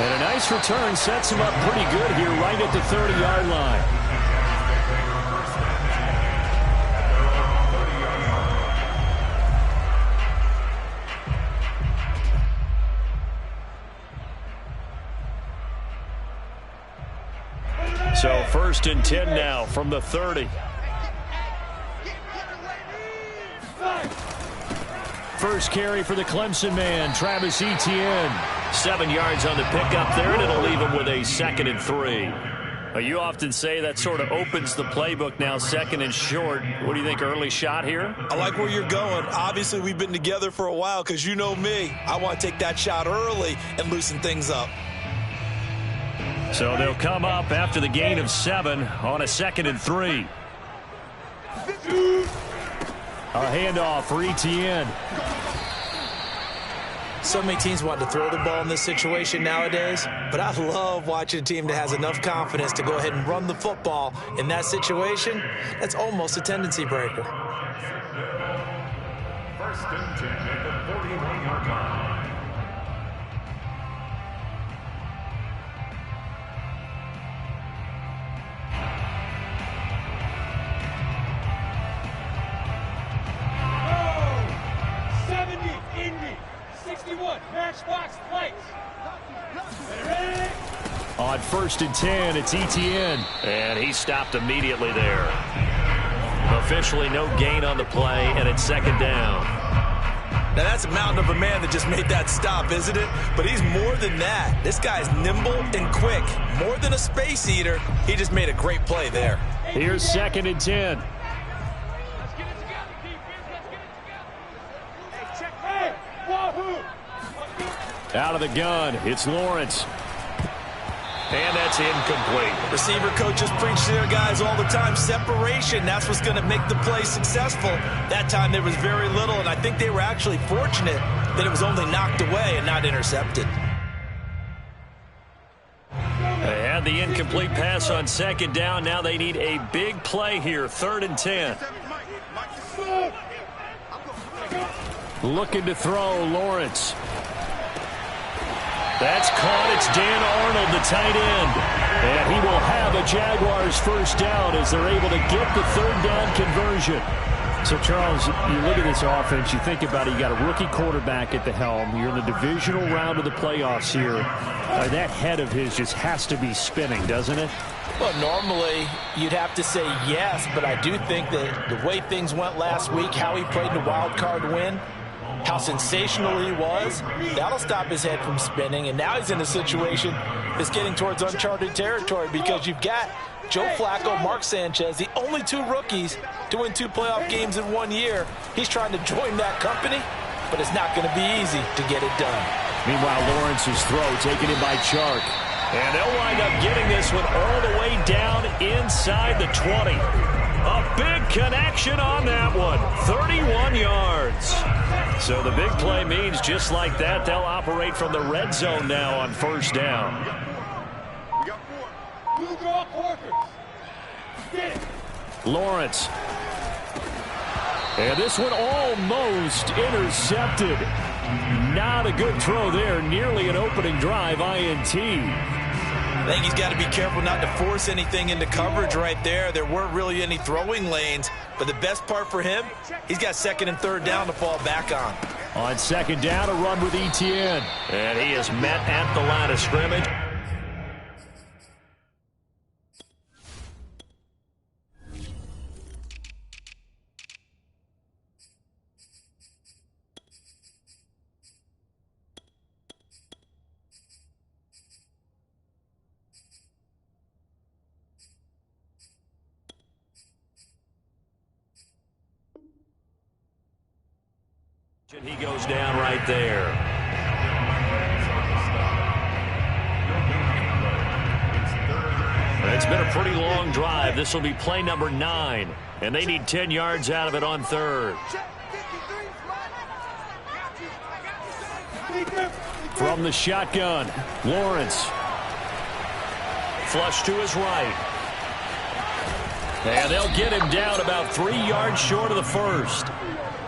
And a nice return sets him up pretty good here right at the 30-yard line. So 1st and 10 now from the 30. First carry for the Clemson man, Travis Etienne. 7 yards on the pickup there, and it'll leave him with a 2nd and 3. You often say that sort of opens the playbook now, 2nd and short. What do you think, early shot here? I like where you're going. Obviously, we've been together for a while because you know me. I want to take that shot early and loosen things up. So they'll come up after the gain of 7 on a 2nd and 3. A handoff for Etienne. So many teams want to throw the ball in this situation nowadays, but I love watching a team that has enough confidence to go ahead and run the football in that situation. That's almost a tendency breaker. 1st and 10 at the 41-yard line. Matchbox lights. On 1st and 10, it's Etienne. And he stopped immediately there. Officially no gain on the play, and it's 2nd down. Now that's a mountain of a man that just made that stop, isn't it? But he's more than that. This guy's nimble and quick. More than a space eater. He just made a great play there. Here's 2nd and 10. Out of the gun, it's Lawrence. And that's incomplete. Receiver coaches preach to their guys all the time. Separation, that's what's going to make the play successful. That time there was very little, and I think they were actually fortunate that it was only knocked away and not intercepted. They had the incomplete pass on 2nd down. Now they need a big play here, 3rd and 10. Looking to throw, Lawrence. That's caught. It's Dan Arnold, the tight end. And he will have a Jaguars 1st down as they're able to get the 3rd down conversion. So, Charles, you look at this offense, you think about it, you got a rookie quarterback at the helm. You're in the divisional round of the playoffs here. That head of his just has to be spinning, doesn't it? Well, normally you'd have to say yes, but I do think that the way things went last week, how he played the wild card win, how sensational he was, that'll stop his head from spinning. And now he's in a situation that's getting towards uncharted territory because you've got Joe Flacco, Mark Sanchez, the only 2 rookies to win 2 playoff games in 1 year. He's trying to join that company, but it's not going to be easy to get it done. Meanwhile, Lawrence's throw taken in by Chark. And they'll wind up getting this one all the way down inside the 20. A big connection on that one. 31 yards. So the big play means just like that, they'll operate from the red zone now on 1st down. Lawrence. And this one almost intercepted. Not a good throw there. Nearly an opening drive INT. I think he's got to be careful not to force anything into coverage right there. There weren't really any throwing lanes. But the best part for him, he's got 2nd and 3rd down to fall back on. On 2nd down, a run with Etienne. And he is met at the line of scrimmage. He goes down right there. It's been a pretty long drive. This will be play number 9, and they need 10 yards out of it on 3rd. From the shotgun, Lawrence. Flush to his right. And they'll get him down about 3 yards short of the 1st.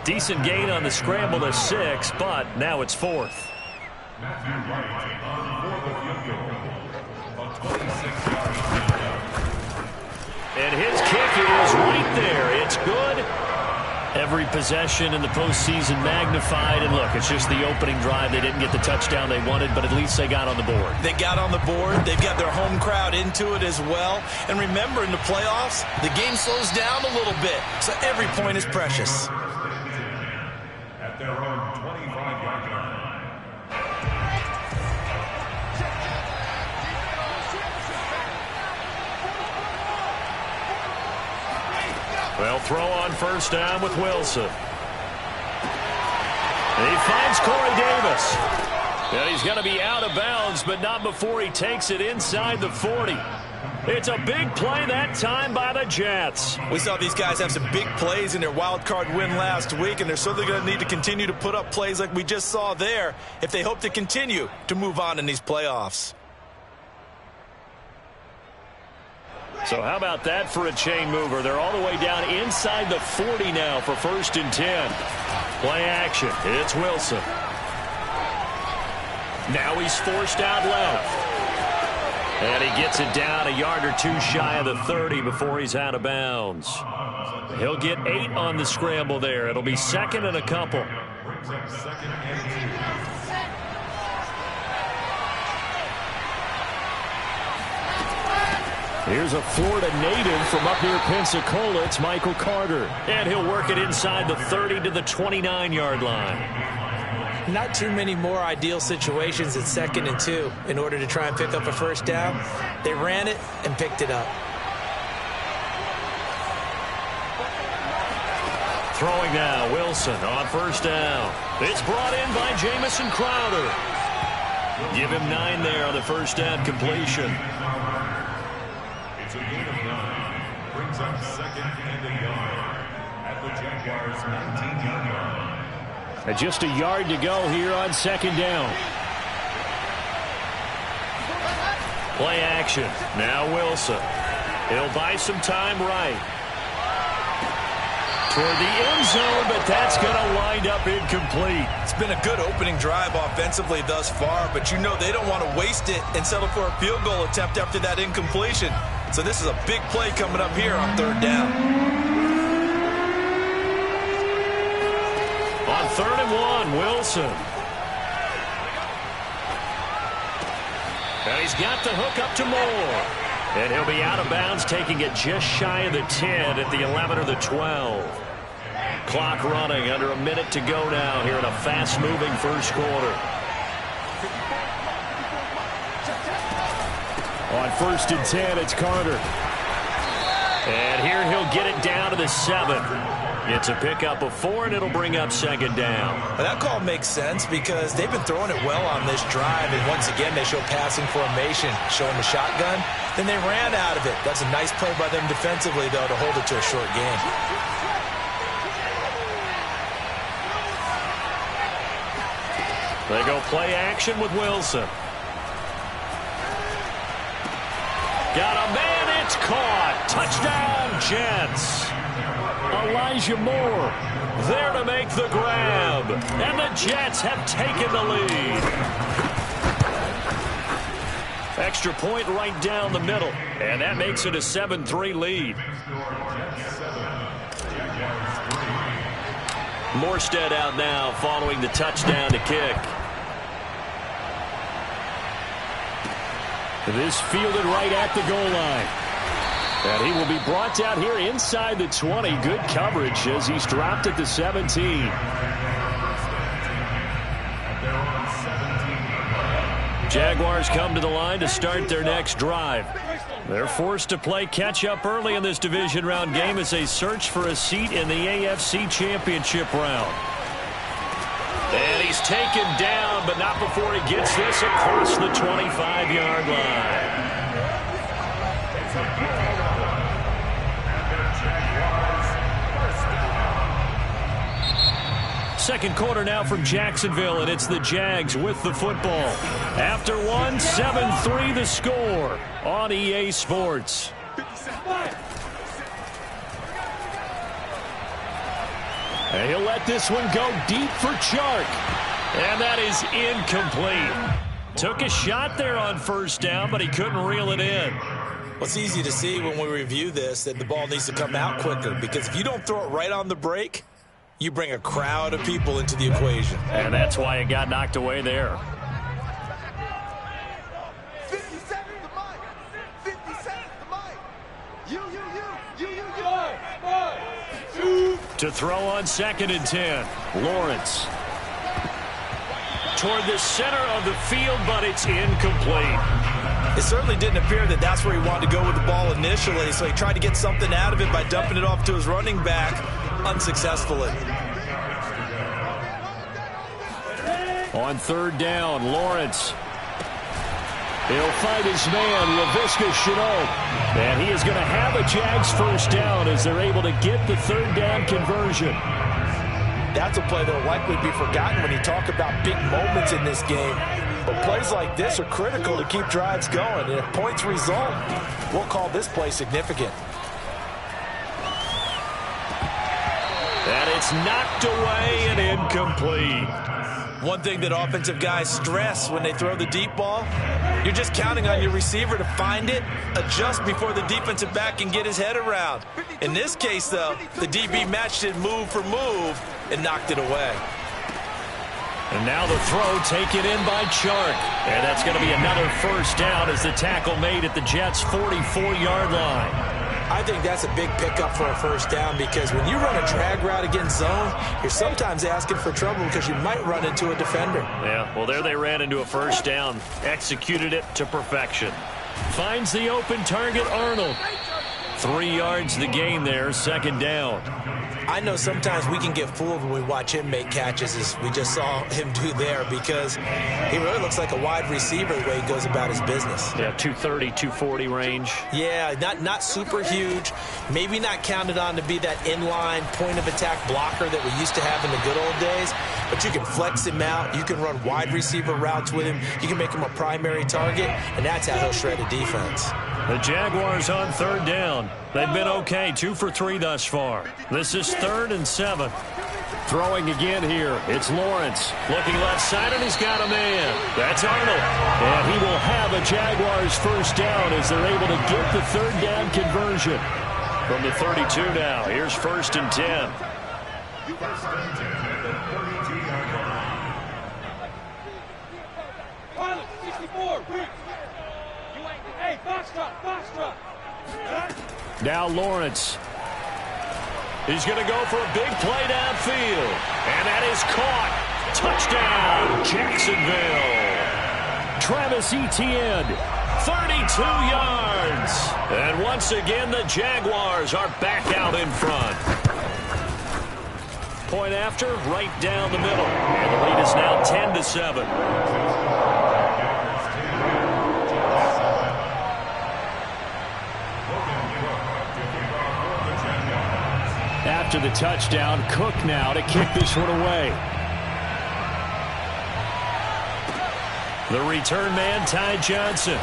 Decent gain on the scramble to 6, but now it's 4th. Matthew Wright for the field goal. A 26-yard touchdown. And his kick is right there. It's good. Every possession in the postseason magnified. And look, it's just the opening drive. They didn't get the touchdown they wanted, but at least they got on the board. They got on the board. They've got their home crowd into it as well. And remember, in the playoffs, the game slows down a little bit. So every point is precious. At their own 25-yard line. Well, throw on first down with Wilson. And he finds Corey Davis. And he's going to be out of bounds, but not before he takes it inside the 40. It's a big play that time by the Jets. We saw these guys have some big plays in their wild card win last week, and they're certainly going to need to continue to put up plays like we just saw there if they hope to continue to move on in these playoffs. So how about that for a chain mover? They're all the way down inside the 40 now for 1st and 10. Play action. It's Wilson. Now he's forced out left. And he gets it down a yard or two shy of the 30 before he's out of bounds. He'll get 8 on the scramble there. It'll be 2nd and a couple. Here's a Florida native from up near Pensacola. It's Michael Carter. And he'll work it inside the 30 to the 29-yard line. Not too many more ideal situations at 2nd and 2 in order to try and pick up a first down. They ran it and picked it up. Throwing now, Wilson on first down. It's brought in by Jamison Crowder. Give him 9 there on the first down completion. It's a gain of 9. Brings up 2nd and a yard at the Jaguars' 19-yard line. And just a yard to go here on 2nd down. Play action. Now Wilson. He'll buy some time right. Toward the end zone, but that's going to wind up incomplete. It's been a good opening drive offensively thus far, but you know they don't want to waste it and settle for a field goal attempt after that incompletion. So this is a big play coming up here on 3rd down. On 3rd and 1, Wilson. And he's got the hook up to Moore. And he'll be out of bounds, taking it just shy of the 10 at the 11 or the 12. Clock running, under a minute to go now here in a fast-moving first quarter. On 1st and 10, it's Carter. And here he'll get it down to the 7. It's a pickup of 4, and it'll bring up 2nd down. Well, that call makes sense because they've been throwing it well on this drive, and once again they show passing formation, showing the shotgun. Then they ran out of it. That's a nice play by them defensively, though, to hold it to a short game. They go play action with Wilson. Got a man, it's caught. Touchdown, Jets. Elijah Moore there to make the grab. And the Jets have taken the lead. Extra point right down the middle. And that makes it a 7-3 lead. Morstead out now following the touchdown to kick. This fielded right at the goal line. And he will be brought down here inside the 20. Good coverage as he's dropped at the 17. Jaguars come to the line to start their next drive. They're forced to play catch-up early in this division round game as they search for a seat in the AFC Championship round. And he's taken down, but not before he gets this across the 25-yard line. Second quarter now from Jacksonville, and it's the Jags with the football. After one, 7-3 the score on EA Sports. And he'll let this one go deep for Chark. And that is incomplete. Took a shot there on first down, but he couldn't reel it in. Well, it's easy to see when we review this that the ball needs to come out quicker, because if you don't throw it right on the break, you bring a crowd of people into the equation. And that's why it got knocked away there. 50 seconds to Mike. 50 seconds to Mike. You. To throw on 2nd and 10. Lawrence. Toward the center of the field, but it's incomplete. It certainly didn't appear that that's where he wanted to go with the ball initially, so he tried to get something out of it by dumping it off to his running back unsuccessfully. On 3rd down, Lawrence. He'll find his man, Laviska Shenault. And he is going to have a Jags first down as they're able to get the 3rd down conversion. That's a play that will likely be forgotten when you talk about big moments in this game. But plays like this are critical to keep drives going. And if points result, we'll call this play significant. And it's knocked away and incomplete. One thing that offensive guys stress when they throw the deep ball, you're just counting on your receiver to find it, adjust before the defensive back can get his head around. In this case, though, the DB matched it move for move and knocked it away. And now the throw taken in by Chark. And that's going to be another first down as the tackle made at the Jets' 44-yard line. I think that's a big pickup for a first down, because when you run a drag route against zone, you're sometimes asking for trouble because you might run into a defender. Yeah, well, there they ran into a first down. Executed it to perfection. Finds the open target, Arnold. 3 yards the gain there, 2nd down. I know sometimes we can get fooled when we watch him make catches, as we just saw him do there, because he really looks like a wide receiver the way he goes about his business. Yeah, 230, 240 range. Yeah, not super huge. Maybe not counted on to be that inline point-of-attack blocker that we used to have in the good old days, but you can flex him out. You can run wide receiver routes with him. You can make him a primary target, and that's how he'll shred a defense. The Jaguars on 3rd down. They've been okay, 2 for 3 thus far. This is 3rd and 7. Throwing again here. It's Lawrence. Looking left side, and he's got a man. That's Arnold. And he will have a Jaguars first down as they're able to get the 3rd down conversion. From the 32 now, here's 1st and 10. First and 10 at the 32-yard line. 64. Hey, box truck. Now Lawrence. He's going to go for a big play downfield. And that is caught. Touchdown, Jacksonville. Travis Etienne, 32 yards. And once again, the Jaguars are back out in front. Point after, right down the middle. And the lead is now 10-7. After the touchdown, Cook now to kick this one away. The return man, Ty Johnson.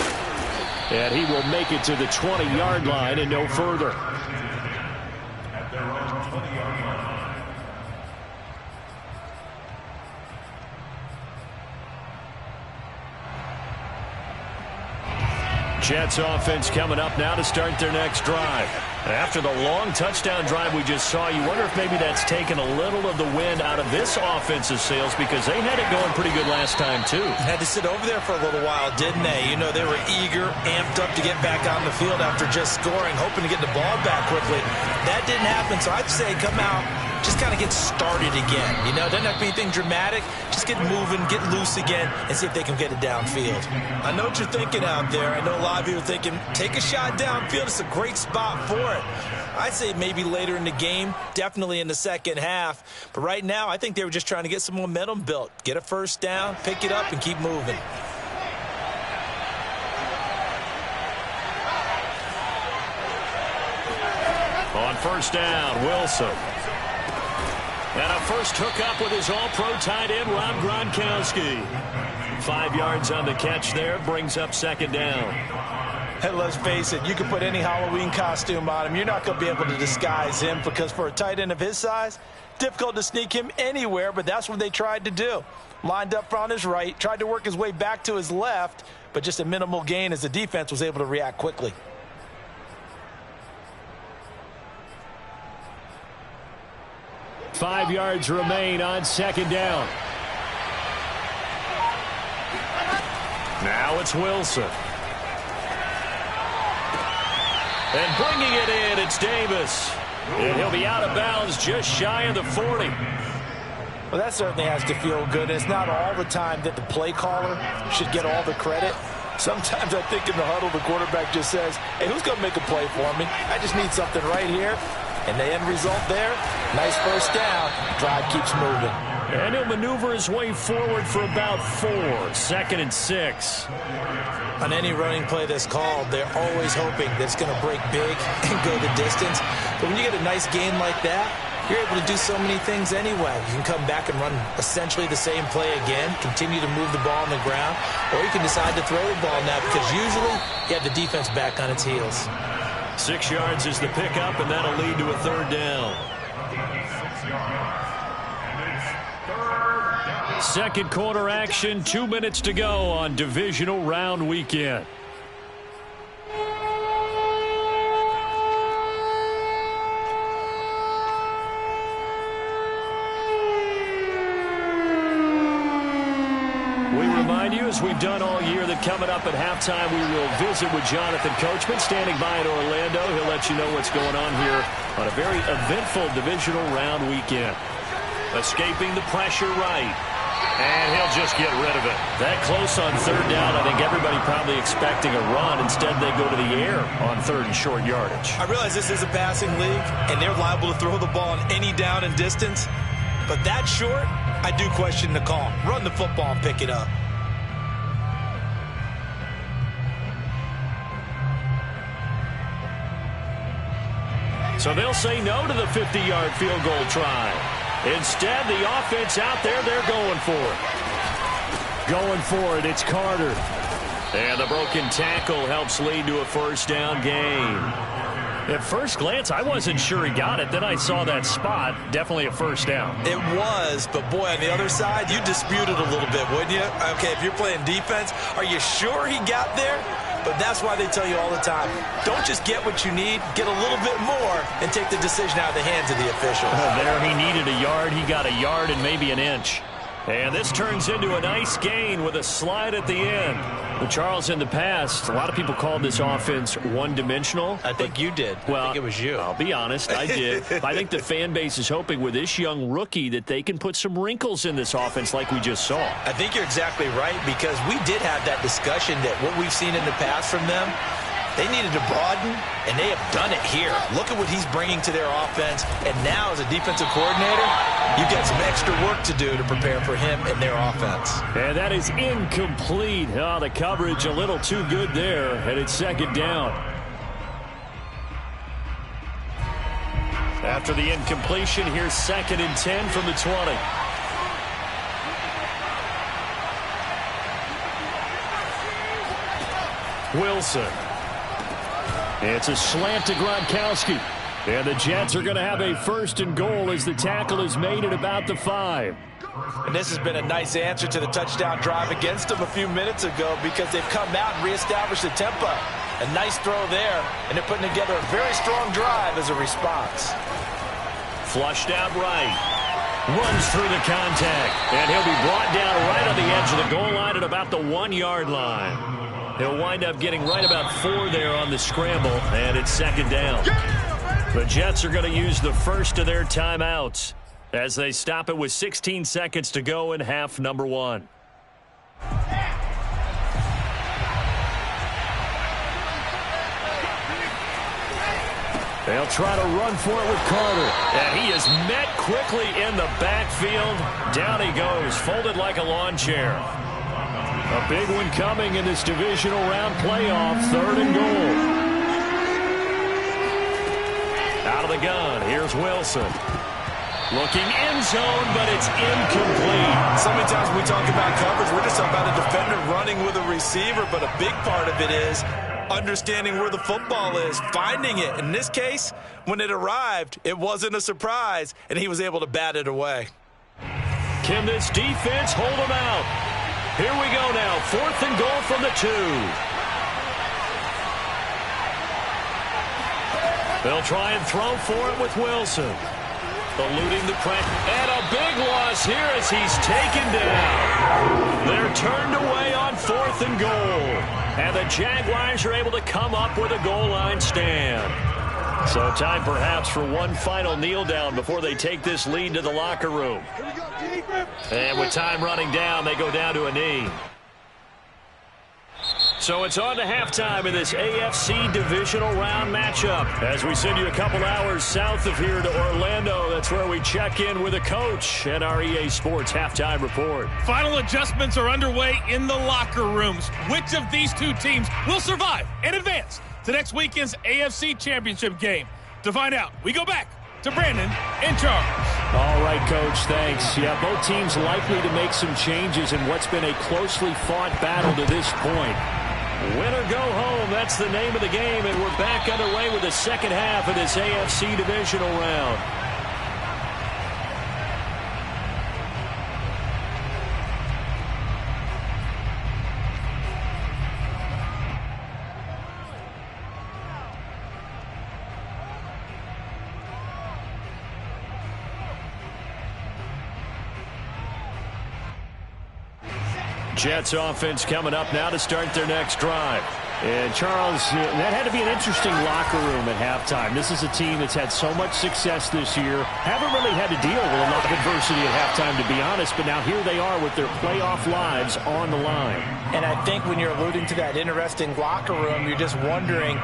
And he will make it to the 20-yard line and no further. At their own 20-yard line. Jets offense coming up now to start their next drive. After the long touchdown drive we just saw, you wonder if maybe that's taken a little of the wind out of this offensive sails, because they had it going pretty good last time too. Had to sit over there for a little while, didn't they? You know, they were eager, amped up to get back on the field after just scoring, hoping to get the ball back quickly. That didn't happen, so I'd say come out, just kind of get started again. You know, doesn't have to be anything dramatic. Just get moving, get loose again, and see if they can get it downfield. I know what you're thinking out there. I know a lot of you are thinking, take a shot downfield. It's a great spot for it. I'd say maybe later in the game, definitely in the second half. But right now, I think they were just trying to get some momentum built. Get a first down, pick it up, and keep moving. On first down, Wilson. And a first hookup with his all-pro tight end, Rob Gronkowski. 5 yards on the catch there, brings up 2nd down. Hey, let's face it, you can put any Halloween costume on him. You're not going to be able to disguise him, because for a tight end of his size, difficult to sneak him anywhere, but that's what they tried to do. lined up on his right, tried to work his way back to his left, but just a minimal gain as the defense was able to react quickly. Five yards remain on second down. Now it's Wilson. And bringing it in, it's Davis. And he'll be out of bounds just shy of the 40. Well, that certainly has to feel good. It's not all the time that the play caller should get all the credit. Sometimes I think in the huddle, the quarterback just says, hey, who's going to make a play for me? I just need something right here. And the end result there, nice first down. Drive keeps moving. And he'll maneuver his way forward for about 4. 2nd and 6. On any running play that's called, they're always hoping that it's going to break big and go the distance. But when you get a nice gain like that, you're able to do so many things anyway. You can come back and run essentially the same play again, continue to move the ball on the ground, or you can decide to throw the ball now because usually you have the defense back on its heels. 6 yards is the pickup, and that'll lead to a third down. 6 yards. And it's third down. Second quarter action, 2 minutes to go on divisional round weekend. As we've done all year, that coming up at halftime, we will visit with Jonathan Coachman standing by in Orlando. He'll let you know what's going on here on a very eventful divisional round weekend. Escaping the pressure right. And he'll just get rid of it. That close on third down, I think everybody probably expecting a run. Instead, they go to the air on third and short yardage. I realize this is a passing league, and they're liable to throw the ball on any down and distance. But that short, I do question the call. Run the football and pick it up. So they'll say no to the 50-yard field goal try. Instead, the offense out there, they're going for it. Going for it, it's Carter. And the broken tackle helps lead to a first down gain. At first glance, I wasn't sure he got it. Then I saw that spot. Definitely a first down. It was, but boy, on the other side, you dispute it a little bit, wouldn't you? Okay, if you're playing defense, are you sure he got there? But that's why they tell you all the time, don't just get what you need, get a little bit more, and take the decision out of the hands of the official. There he needed a yard. He got a yard and maybe an inch. And this turns into a nice gain with a slide at the end. But Charles, in the past, a lot of people called this offense one-dimensional. I think you did. Well, I think it was you. I'll be honest, I did. I think the fan base is hoping with this young rookie that they can put some wrinkles in this offense like we just saw. I think you're exactly right because we did have that discussion that what we've seen in the past from them, they needed to broaden, and they have done it here. Look at what he's bringing to their offense, and now as a defensive coordinator, you've got some extra work to do to prepare for him and their offense. And that is incomplete. Oh, the coverage a little too good there, and it's second down. After the incompletion, here's 2nd and 10 from the 20. Wilson. It's a slant to Gronkowski. And the Jets are going to have a first and goal as the tackle is made at about the 5. And this has been a nice answer to the touchdown drive against them a few minutes ago because they've come out and reestablished the tempo. A nice throw there, and they're putting together a very strong drive as a response. Flushed out right. Runs through the contact. And he'll be brought down right on the edge of the goal line at about the 1-yard line. He'll wind up getting right about 4 there on the scramble, and it's second down. The Jets are going to use the first of their timeouts as they stop it with 16 seconds to go in half number 1. They'll try to run for it with Carter. And he is met quickly in the backfield. Down he goes, folded like a lawn chair. A big one coming in this divisional round playoff, 3rd and goal. Out of the gun, here's Wilson. Looking end zone, but it's incomplete. So many times when we talk about coverage, we're just talking about a defender running with a receiver, but a big part of it is understanding where the football is, finding it. In this case, when it arrived, it wasn't a surprise, and he was able to bat it away. Can this defense hold them out? Here we go now. 4th and goal from the 2. They'll try and throw for it with Wilson. Eluding the pressure. And a big loss here as he's taken down. They're turned away on 4th and goal. And the Jaguars are able to come up with a goal line stand. So time perhaps for one final kneel down before they take this lead to the locker room. And with time running down, they go down to a knee. So it's on to halftime in this AFC divisional round matchup. As we send you a couple hours south of here to Orlando, that's where we check in with a coach at our EA Sports halftime report. Final adjustments are underway in the locker rooms. Which of these two teams will survive and advance to next weekend's AFC Championship game? To find out, we go back to Brandon and Charles. All right, Coach, thanks. Yeah, both teams likely to make some changes in what's been a closely fought battle to this point. Win or go home, that's the name of the game, and we're back underway with the second half of this AFC divisional round. Jets offense coming up now to start their next drive. And Charles, that had to be an interesting locker room at halftime. This is a team that's had so much success this year. Haven't really had to deal with a lot of adversity at halftime, to be honest. But now here they are with their playoff lives on the line. And I think when you're alluding to that interesting locker room, you're just wondering,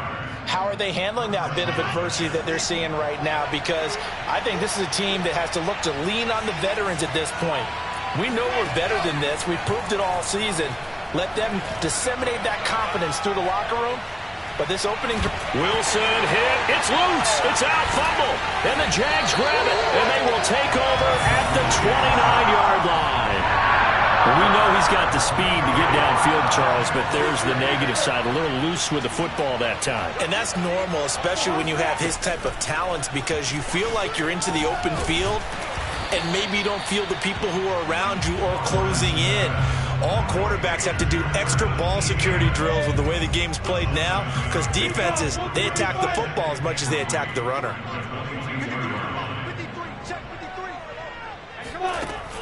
how are they handling that bit of adversity that they're seeing right now? Because I think this is a team that has to look to lean on the veterans at this point. We know we're better than this. We've proved it all season. Let them disseminate that confidence through the locker room. But this opening... Wilson hit. It's loose. It's out. Fumble. And the Jags grab it. And they will take over at the 29-yard line. Well, we know he's got the speed to get downfield, Charles, but there's the negative side. A little loose with the football that time. And that's normal, especially when you have his type of talents, because you feel like you're into the open field and maybe you don't feel the people who are around you or closing in. All quarterbacks have to do extra ball security drills with the way the game's played now, because defenses, they attack the football as much as they attack the runner.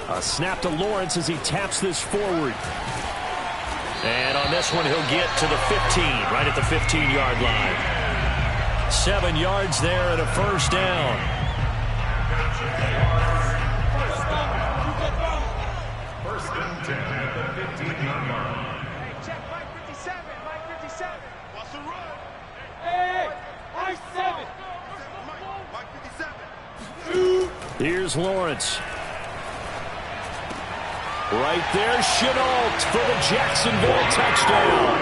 A snap to Lawrence as he taps this forward. And on this one, he'll get to the 15, right at the 15-yard line. 7 yards there and a first down. First and 10 at the 15-yard line. Hey, check Mike 57, Mike 57. What's the run? Hey, Mike 7. Mike 57. Here's Lawrence. Right there, Shenault for the Jacksonville touchdown.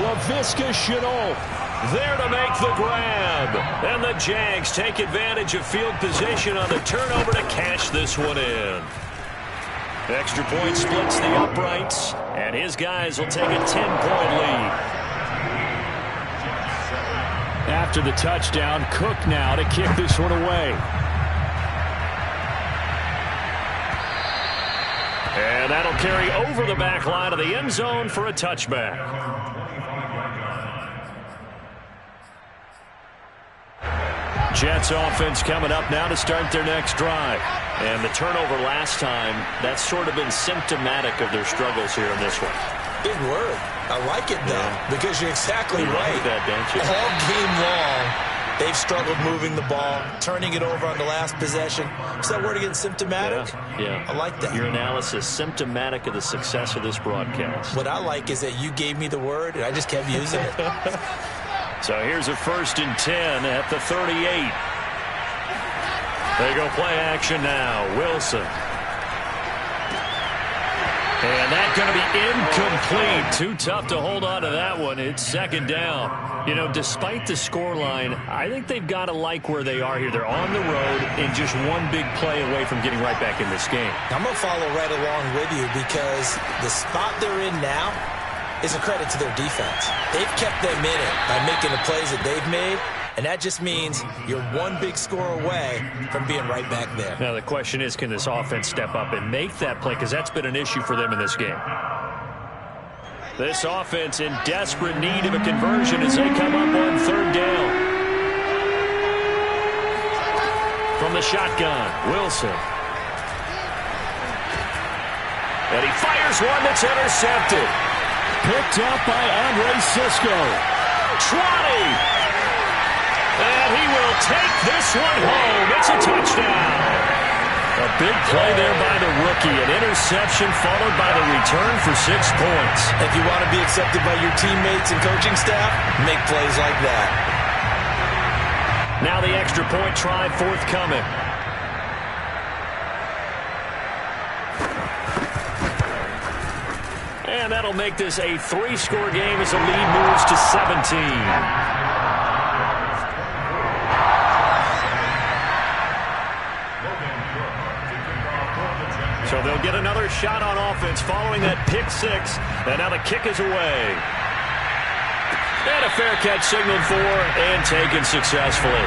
Laviska Shenault there to make the grab. And the Jags take advantage of field position on the turnover to cash this one in. Extra point splits the uprights, and his guys will take a 10-point lead. After the touchdown, Cook now to kick this one away. And that'll carry over the back line of the end zone for a touchback. Jets offense coming up now to start their next drive. And the turnover last time, that's sort of been symptomatic of their struggles here in this one. Big word. I like it, though, because you're exactly right. Like that, don't you? All game long, they've struggled moving the ball, turning it over on the last possession. Is that word again, symptomatic? Yeah. I like that. Your analysis, symptomatic of the success of this broadcast. What I like is that you gave me the word, and I just kept using it. So here's a 1st and 10 at the 38. They go play action now. Wilson. And that's going to be incomplete. Too tough to hold on to that one. It's second down. You know, despite the scoreline, I think they've got to like where they are here. They're on the road and just one big play away from getting right back in this game. I'm going to follow right along with you, because the spot they're in now is a credit to their defense. They've kept them in it by making the plays that they've made. And that just means you're one big score away from being right back there. Now the question is, can this offense step up and make that play? Because that's been an issue for them in this game. This offense in desperate need of a conversion as they come up on third down. From the shotgun, Wilson. And he fires one that's intercepted. Picked up by Andre Cisco. 20. And he will take this one home. It's a touchdown. A big play there by the rookie. An interception followed by the return for 6 points. If you want to be accepted by your teammates and coaching staff, make plays like that. Now the extra point try forthcoming. And that'll make this a 3-score game as the lead moves to 17. So they'll get another shot on offense following that pick 6. And now the kick is away. And a fair catch signaled for and taken successfully.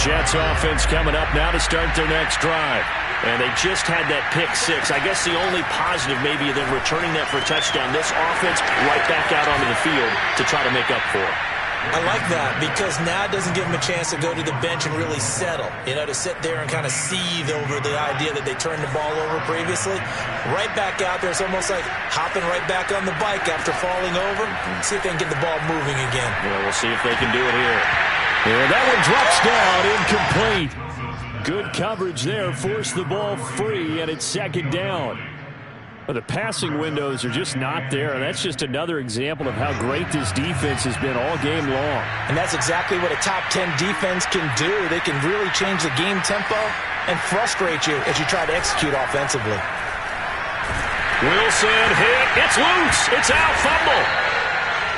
Jets offense coming up now to start their next drive. And they just had that pick 6. I guess the only positive maybe of them returning that for a touchdown. This offense right back out onto the field to try to make up for it. I like that because now it doesn't give them a chance to go to the bench and really settle. You know, to sit there and kind of seethe over the idea that they turned the ball over previously. Right back out there, it's almost like hopping right back on the bike after falling over. See if they can get the ball moving again. Yeah, we'll see if they can do it here. Yeah, that one drops down, incomplete. Good coverage there, forced the ball free, and it's second down. But the passing windows are just not there, and that's just another example of how great this defense has been all game long. And that's exactly what a top 10 defense can do. They can really change the game tempo and frustrate you as you try to execute offensively. Wilson hit. It's loose. It's out. Fumble.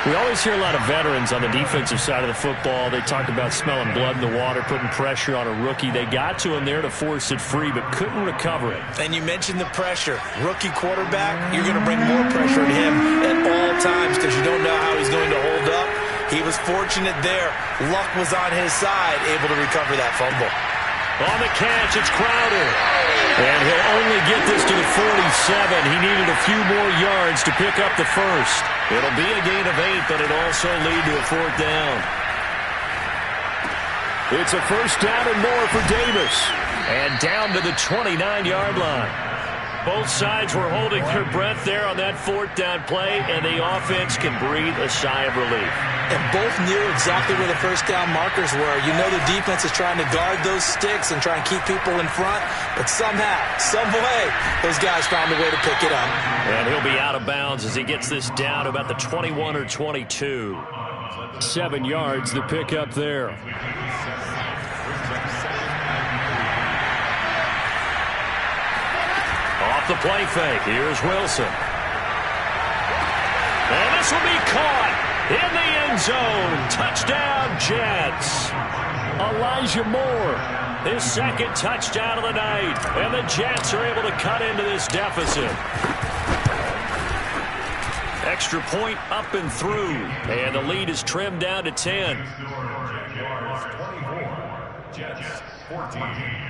We always hear a lot of veterans on the defensive side of the football. They talk about smelling blood in the water, putting pressure on a rookie. They got to him there to force it free, but couldn't recover it. And you mentioned the pressure. Rookie quarterback, you're going to bring more pressure to him at all times because you don't know how he's going to hold up. He was fortunate there. Luck was on his side, able to recover that fumble. On the catch, it's Crowder. And he'll only get this to the 47. He needed a few more yards to pick up the first. It'll be a gain of 8, but it'll also lead to a 4th down. It's a first down and more for Davis. And down to the 29-yard line. Both sides were holding their breath there on that 4th down play, and the offense can breathe a sigh of relief. And both knew exactly where the first down markers were. You know the defense is trying to guard those sticks and try and keep people in front, but somehow, some way, those guys found a way to pick it up. And he'll be out of bounds as he gets this down to about the 21 or 22. 7 yards, the pickup there. Off the play fake, here's Wilson. And this will be caught in the end zone. Touchdown, Jets. Elijah Moore. His second touchdown of the night. And the Jets are able to cut into this deficit. Extra point up and through. And the lead is trimmed down to 10. Jaguars 24, Jets 14.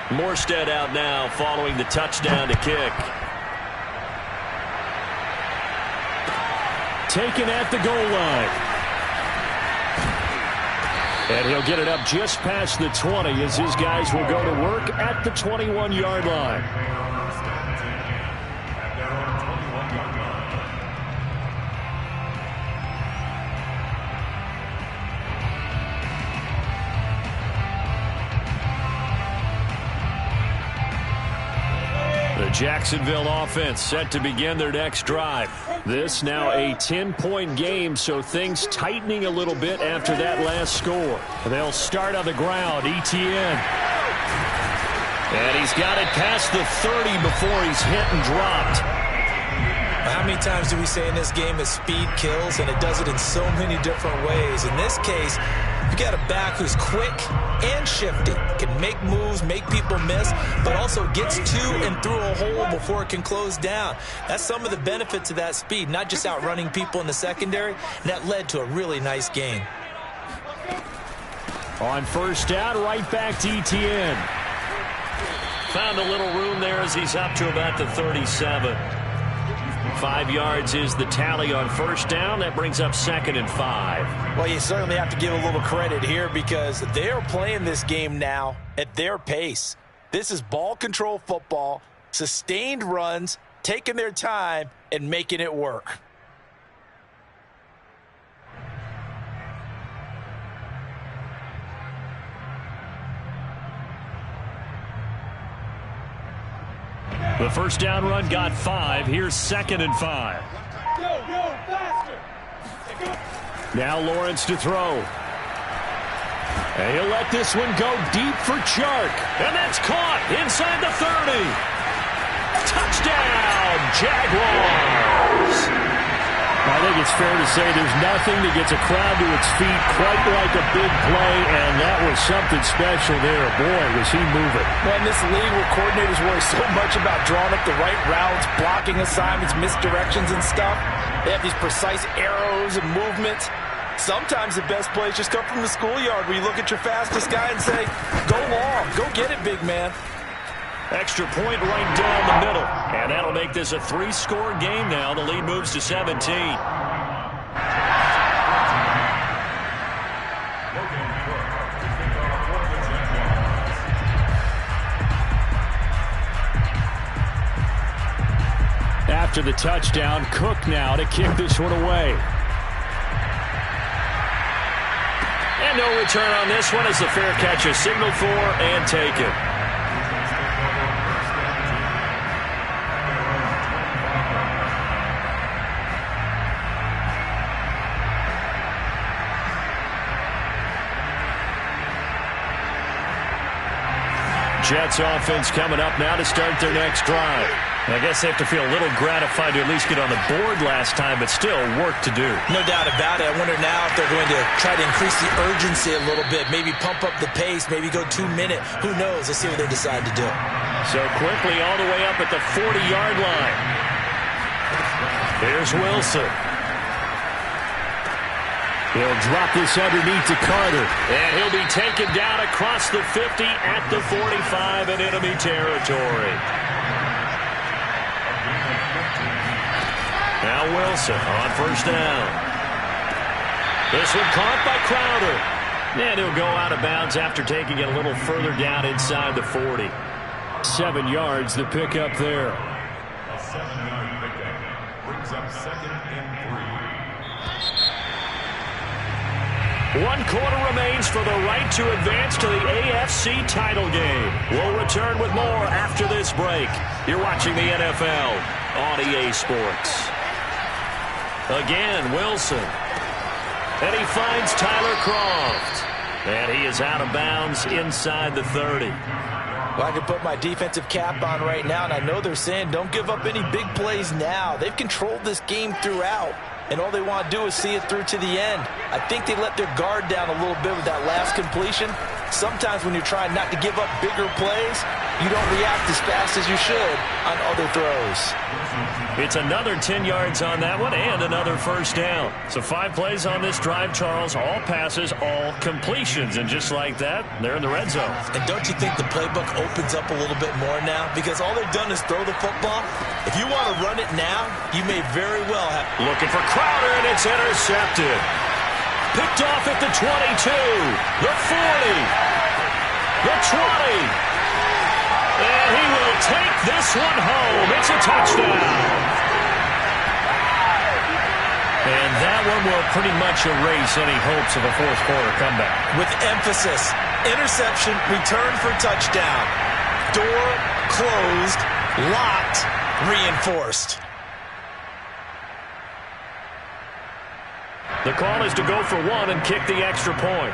Morstead out now following the touchdown to kick. Taken at the goal line. And he'll get it up just past the 20 as his guys will go to work at the 21-yard line. Jacksonville offense set to begin their next drive. This now a 10-point game, so things tightening a little bit after that last score. They'll start on the ground. Etienne. And he's got it past the 30 before he's hit and dropped. how many times do we say in this game that speed kills, and it does it in so many different ways. In this case, you got a back who's quick and shifty, can make moves, make people miss, but also gets to and through a hole before it can close down. That's some of the benefits of that speed, not just outrunning people in the secondary, and that led to a really nice gain. On first down, right back to Etienne. Found a little room there as he's up to about the 37. 5 yards is the tally on first down. That brings up 2nd and 5. Well, you certainly have to give a little credit here because they're playing this game now at their pace. This is ball control football, sustained runs, taking their time, and making it work. The first down run got 5. Here's 2nd and 5. Now Lawrence to throw. And he'll let this one go deep for Chark. And that's caught inside the 30. Touchdown, Jaguars. I think it's fair to say there's nothing that gets a crowd to its feet quite like a big play, and that was something special there. Boy, was he moving. Well, in this league where coordinators worry so much about drawing up the right routes, blocking assignments, misdirections and stuff, they have these precise arrows and movements. Sometimes the best plays just come from the schoolyard where you look at your fastest guy and say, go long, go get it, big man. Extra point right down the middle. And that'll make this a 3-score game now. The lead moves to 17. After the touchdown, Cook now to kick this one away. And no return on this one as the fair catch is signaled for and taken. Jets offense coming up now to start their next drive. I guess they have to feel a little gratified to at least get on the board last time, but still work to do. No doubt about it. I wonder now if they're going to try to increase the urgency a little bit, maybe pump up the pace, maybe go 2 minute. Who knows? Let's see what they decide to do. So quickly all the way up at the 40-yard line. Here's Wilson. He'll drop this underneath to Carter. And he'll be taken down across the 50 at the 45 in enemy territory. Now Wilson on first down. This one caught by Crowder. And he'll go out of bounds after taking it a little further down inside the 40. 7 yards, the pickup there. A 7-yard pickup brings up 2nd and 3. 1 quarter remains for the right to advance to the AFC title game. We'll return with more after this break. You're watching the NFL on EA Sports. Again, Wilson. And he finds Tyler Kroft. And he is out of bounds inside the 30. Well, I can put my defensive cap on right now, and I know they're saying don't give up any big plays now. They've controlled this game throughout, and all they want to do is see it through to the end. I think they let their guard down a little bit with that last completion. Sometimes when you're trying not to give up bigger plays, you don't react as fast as you should on other throws. It's another 10 yards on that one and another first down. So 5 plays on this drive, Charles. All passes, all completions. And just like that, they're in the red zone. And don't you think the playbook opens up a little bit more now? Because all they've done is throw the football. If you want to run it now, you may very well have. Looking for Crowder, and it's intercepted. Picked off at the 22, the 40, the 20. And he will take this one home. It's a touchdown. And that one will pretty much erase any hopes of a fourth quarter comeback. With emphasis, interception, return for touchdown. Door closed, locked, reinforced. The call is to go for 1 and kick the extra point.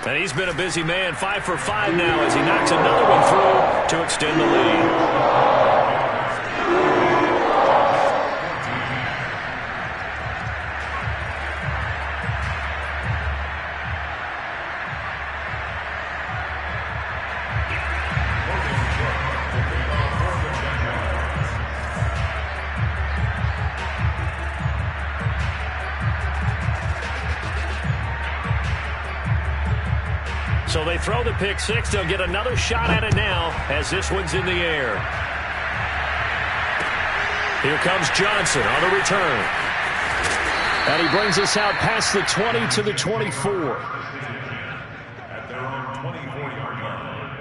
And he's been a busy man, 5 for 5 now as he knocks another one through to extend the lead. So they throw the pick six. They'll get another shot at it now as this one's in the air. Here comes Johnson on the return. And he brings us out past the 20 to the 24. At their own 24-yard line.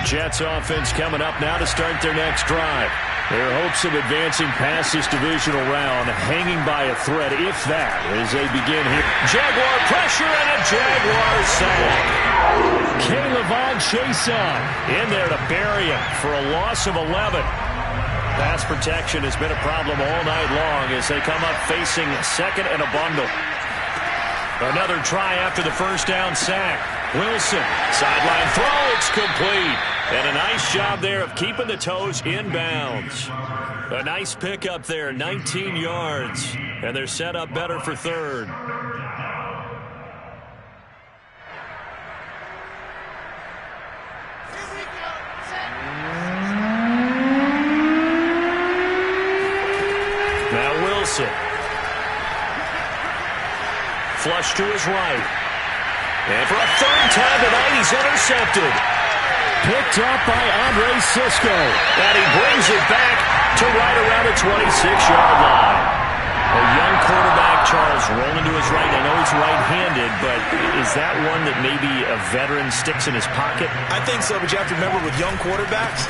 Jets offense coming up now to start their next drive. Their hopes of advancing past this divisional round hanging by a thread, if that, as they begin here. Jaguar pressure and a Jaguar sack. K'Lavon Chaisson in there to bury him for a loss of 11. Pass protection has been a problem all night long as they come up facing second and a bundle. Another try after the first down sack. Wilson, sideline throw, it's complete. And a nice job there of keeping the toes in bounds. A nice pickup there, 19 yards. And they're set up better for third. Now Wilson. Flush to his right. And for a third time tonight, he's intercepted. Picked up by Andre Cisco. And he brings it back to right around the 26-yard line. A young quarterback, Charles, rolling to his right. I know he's right-handed, but is that one that maybe a veteran sticks in his pocket? I think so, but you have to remember with young quarterbacks,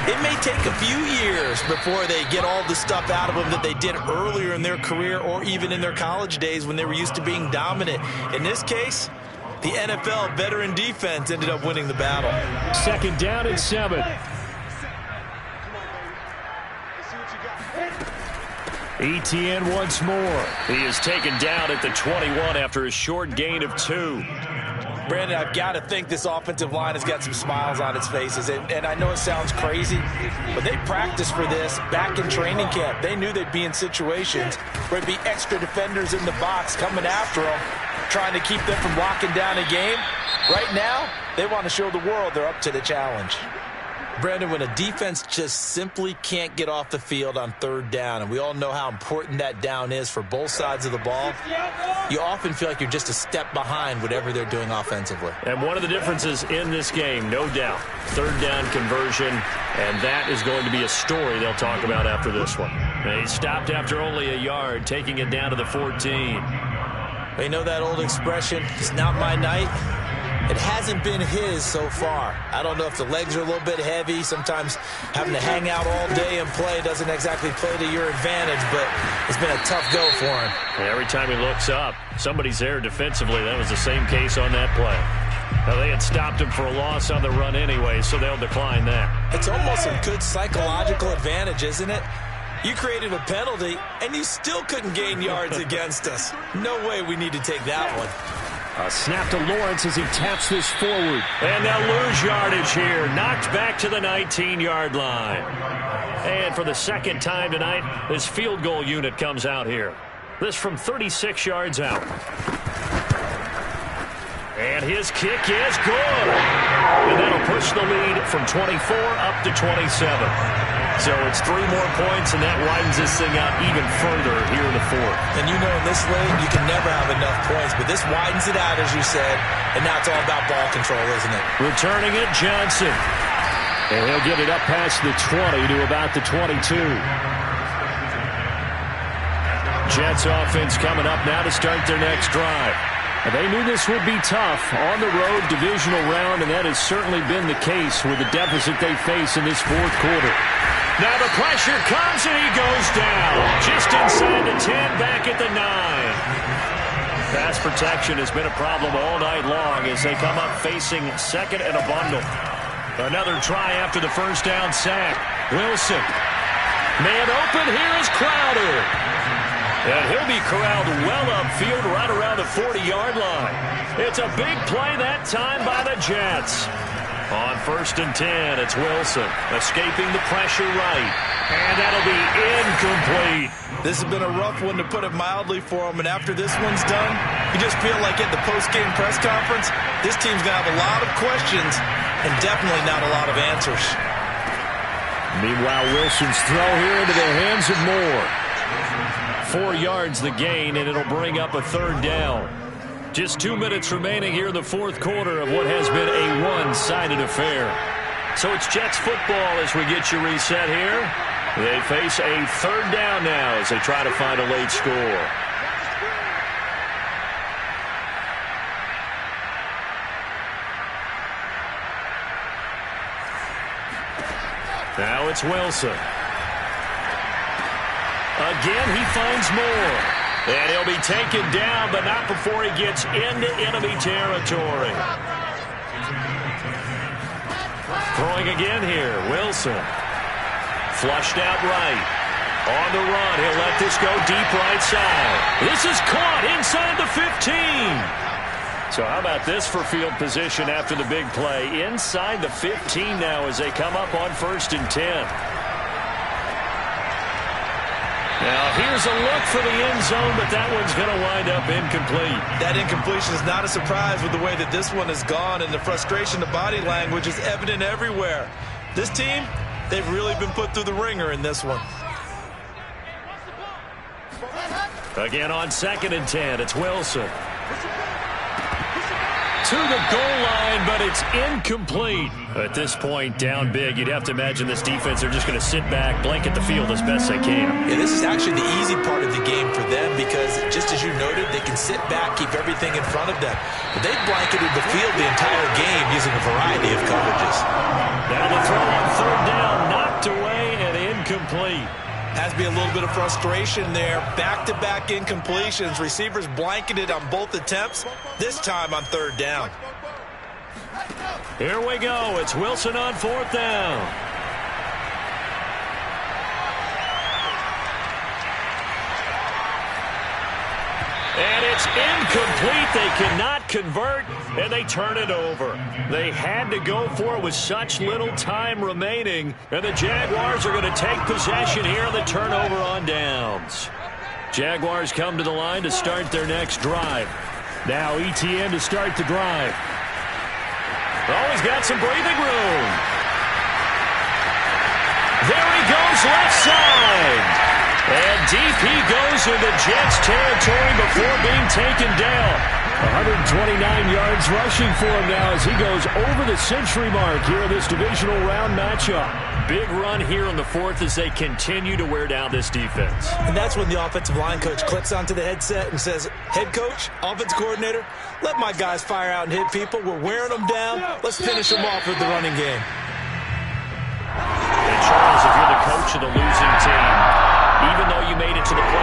it may take a few years before they get all the stuff out of them that they did earlier in their career or even in their college days when they were used to being dominant. In this case, the NFL veteran defense ended up winning the battle. Second down and 7. Etienne once more. He is taken down at the 21 after a short gain of 2. Brandon, I've got to think this offensive line has got some smiles on its faces. And I know it sounds crazy, but they practiced for this back in training camp. They knew they'd be in situations where there'd be extra defenders in the box coming after them, trying to keep them from locking down a game. Right now, they want to show the world they're up to the challenge. Brandon, when a defense just simply can't get off the field on third down, and we all know how important that down is for both sides of the ball, you often feel like you're just a step behind whatever they're doing offensively. And one of the differences in this game, no doubt, third down conversion, and that is going to be a story they'll talk about after this one. They stopped after only a yard, taking it down to the 14. You know that old expression, it's not my night? It hasn't been his so far. I don't know if the legs are a little bit heavy. Sometimes having to hang out all day and play doesn't exactly play to your advantage, but it's been a tough go for him. Every time he looks up, somebody's there defensively. That was the same case on that play. Now, they had stopped him for a loss on the run anyway, so they'll decline that. It's almost a good psychological advantage, isn't it? You created a penalty, and you still couldn't gain yards against us. No way we need to take that one. A snap to Lawrence as he taps this forward. And they'll lose yardage here. Knocked back to the 19-yard line. And for the second time tonight, this field goal unit comes out here. This from 36 yards out. And his kick is good. And that'll push the lead from 24 up to 27. So it's 3 more points, and that widens this thing out even further here in the fourth. And you know in this league, you can never have enough points, but this widens it out, as you said, and now it's all about ball control, isn't it? Returning it, Johnson. And he'll get it up past the 20 to about the 22. Jets offense coming up now to start their next drive. They knew this would be tough on the road divisional round, and that has certainly been the case with the deficit they face in this fourth quarter. Now the pressure comes, and he goes down. Just inside the 10, back at the 9. Pass protection has been a problem all night long as they come up facing second and a bundle. Another try after the first down sack. Wilson. Man open, here is Crowder. And he'll be corralled well upfield right around the 40-yard line. It's a big play that time by the Jets. On 1st and 10, it's Wilson escaping the pressure right. And that'll be incomplete. This has been a rough one, to put it mildly, for him. And after this one's done, you just feel like at the post-game press conference, this team's going to have a lot of questions and definitely not a lot of answers. Meanwhile, Wilson's throw here into the hands of Moore. 4 yards the gain, and it'll bring up a 3rd down. Just 2 minutes remaining here in the 4th quarter of what has been a one-sided affair. So it's Jets football as we get you reset here. They face a 3rd down now as they try to find a late score. Now it's Wilson. Again, he finds Moore. And he'll be taken down, but not before he gets into enemy territory. Throwing again here, Wilson. Flushed out right. On the run, he'll let this go deep right side. This is caught inside the 15. So how about this for field position after the big play? Inside the 15 now as they come up on 1st and 10. Now, here's a look for the end zone, but that one's going to wind up incomplete. That incompletion is not a surprise with the way that this one has gone, and the frustration, the body language is evident everywhere. This team, they've really been put through the ringer in this one. Again on 2nd and 10, it's Wilson. To the goal line, but it's incomplete. At this point, down big, you'd have to imagine this defense are just going to sit back, blanket the field as best they can. Yeah, this is actually the easy part of the game for them because, just as you noted, they can sit back, keep everything in front of them. But they've blanketed the field the entire game using a variety of coverages. Now the throw on 3rd down, knocked away and incomplete. Has to be a little bit of frustration there. Back-to-back incompletions. Receivers blanketed on both attempts, this time on 3rd down. Here we go. It's Wilson on 4th down. And it's incomplete. They cannot convert, and they turn it over. They had to go for it with such little time remaining, and the Jaguars are going to take possession here on the turnover on downs. Jaguars come to the line to start their next drive. Now ETN to start the drive. Oh, he's got some breathing room. There he goes, left side. And deep he goes into Jets territory before being taken down. 129 yards rushing for him now as he goes over the century mark here in this divisional round matchup. Big run here in the 4th as they continue to wear down this defense. And that's when the offensive line coach clicks onto the headset and says, head coach, offense coordinator, let my guys fire out and hit people. We're wearing them down. Let's finish them off with the running game. And Charles, if you're the coach of the losing team, even though you made it to the playoffs,